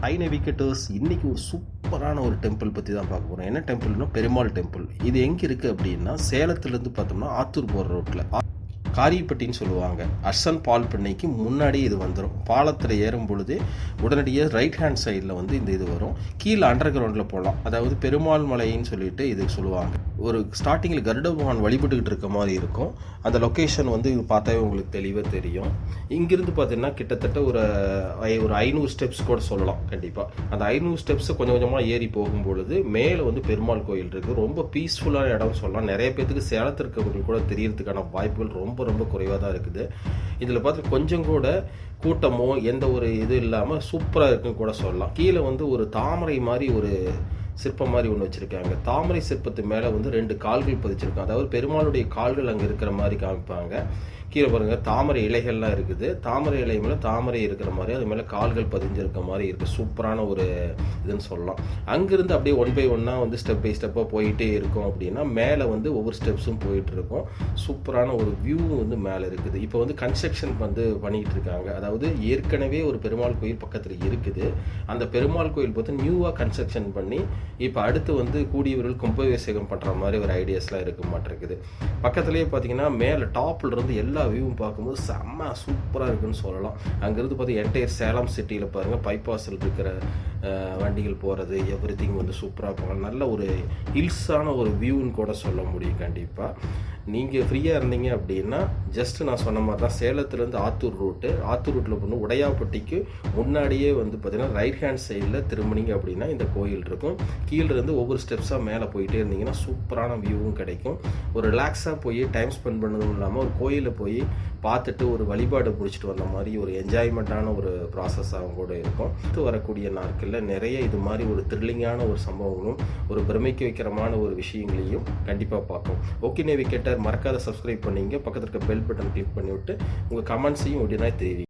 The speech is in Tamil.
High navigators. இன்றைக்கி ஒரு சூப்பரான ஒரு டெம்பிள் பற்றி தான் பார்க்க போகிறோம். என்ன டெம்பிள்னா பெருமாள் டெம்பிள். இது எங்கே இருக்குது அப்படின்னா சேலத்துலேருந்து பார்த்தோம்னா ஆத்தூர் போகிற ரோட்டில் காரியப்பட்டின்னு சொல்லுவாங்க. அர்சன் பால் பண்ணைக்கு முன்னாடி இது வந்துடும். பாலத்தில் ஏறும் பொழுது உடனடியாக ரைட் ஹேண்ட் சைடில் வந்து இது வரும். கீழே அண்டர் கிரவுண்டில் போகலாம். அதாவது பெருமாள் மலைன்னு சொல்லிட்டு இது சொல்லுவாங்க. ஒரு ஸ்டார்டிங்கில் கருட பகவான் வழிபட்டுக்கிட்டு இருக்க மாதிரி இருக்கும். அந்த லொக்கேஷன் வந்து பார்த்தாவே உங்களுக்கு தெளிவாக தெரியும். இங்கிருந்து பார்த்தீங்கன்னா கிட்டத்தட்ட ஒரு 500 ஸ்டெப்ஸ் கூட சொல்லலாம். கண்டிப்பாக அந்த 500 ஸ்டெப்ஸை கொஞ்சம் கொஞ்சமாக ஏறி போகும்பொழுது மேலே வந்து பெருமாள் கோயில் இருக்குது. ரொம்ப பீஸ்ஃபுல்லான இடம் சொல்லலாம். நிறைய பேர்த்துக்கு சேலத்தில் இருக்கிறவங்களுக்கு கூட தெரியறதுக்கான வாய்ப்புகள் ரொம்ப ரொம்ப குறைவாக தான் இருக்குது. இதில் பார்த்து கொஞ்சம் கூட கூட்டமோ எந்த ஒரு இது இல்லாமல் சூப்பராக இருக்குன்னு கூட சொல்லலாம். கீழே வந்து ஒரு தாமரை மாதிரி ஒரு சிற்பம் மாதிரி ஒன்று வச்சுருக்காங்க. தாமரை சிற்பத்து மேலே வந்து 2 கால்கள் பதிச்சிருக்காங்க. அதாவது பெருமாளுடைய கால்கள் அங்கே இருக்கிற மாதிரி காமிப்பாங்க. கீழே பாருங்கள் தாமரை இலைகள்லாம் இருக்குது. தாமரை இலை மேலே தாமரை இருக்கிற மாதிரி அது மேலே கால்கள் பதிஞ்சிருக்க மாதிரி இருக்குது. சூப்பரான ஒரு இதுன்னு சொல்லலாம். அங்கேருந்து அப்படியே 1 by 1 வந்து ஸ்டெப் பை ஸ்டெப்பாக போயிட்டே இருக்கும். அப்படின்னா மேலே வந்து ஒவ்வொரு ஸ்டெப்ஸும் போயிட்டு இருக்கும். சூப்பரான ஒரு வியூ வந்து மேலே இருக்குது. இப்போ வந்து கன்ஸ்ட்ரக்ஷன் வந்து பண்ணிகிட்டு இருக்காங்க. அதாவது ஏற்கனவே ஒரு பெருமாள் கோயில் பக்கத்தில் இருக்குது. அந்த பெருமாள் கோயில் பார்த்து நியூவாக கன்ஸ்ட்ரக்ஷன் பண்ணி இப்போ அடுத்து வந்து கூடியவர்கள் கும்பாபிஷேகம் பண்ணுற மாதிரி ஒரு ஐடியாஸ்லாம் இருக்க மாட்டேருக்குது. பக்கத்துலேயே பார்த்தீங்கன்னா மேலே டாப்பில் இருந்து எல்லா வியூவும் பார்க்கும்போது செம்ம சூப்பராக இருக்குன்னு சொல்லலாம். அங்கேருந்து பார்த்து என்டையர் சேலம் சிட்டியில் பாருங்கள் பைபாஸில் இருக்கிற வண்டிகள் போகிறது எவ்ரிதிங் வந்து சூப்பராக போகலாம். நல்ல ஒரு ஹில்ஸான ஒரு வியூன்னு கூட சொல்ல முடியும். கண்டிப்பாக நீங்கள் ஃப்ரீயாக இருந்தீங்க அப்படின்னா ஜஸ்ட்டு நான் சொன்ன மாதிரி தான் சேலத்துலேருந்து ஆத்தூர் ரூட்டில் போகணும். உடையாப்பட்டிக்கு முன்னாடியே வந்து பார்த்திங்கன்னா ரைட் ஹேண்ட் சைடில் திரும்பினீங்க அப்படின்னா இந்த கோயில் இருக்கும். கீழேருந்து ஒவ்வொரு ஸ்டெப்ஸாக மேலே போயிட்டே இருந்தீங்கன்னா சூப்பரான வியூவும் கிடைக்கும். ஒரு ரிலாக்ஸாக போய் டைம் ஸ்பெண்ட் பண்ணதும் இல்லாமல் ஒரு கோயிலில் போய் பார்த்துட்டு ஒரு வழிபாடு பிடிச்சிட்டு வந்த மாதிரி ஒரு என்ஜாய்மெண்ட்டான ஒரு ப்ராசஸாகவும் கூட இருக்கும். வரக்கூடிய நாட்களில் நிறைய இது மாதிரி ஒரு த்ரில்லிங்கான ஒரு சம்பவங்களும் ஒரு பிரமிக்க வைக்கிறமான ஒரு விஷயங்களையும் கண்டிப்பாக பார்ப்போம். ஓகே நேவிகேட்டர் மறக்காத சப்ஸ்கிரைப் பண்ணிங்க. பக்கத்தில் இருக்க பெல் பட்டன் கிளிக் பண்ணிவிட்டு உங்கள் கமெண்ட்ஸையும் உடனே தெரிவிங்க.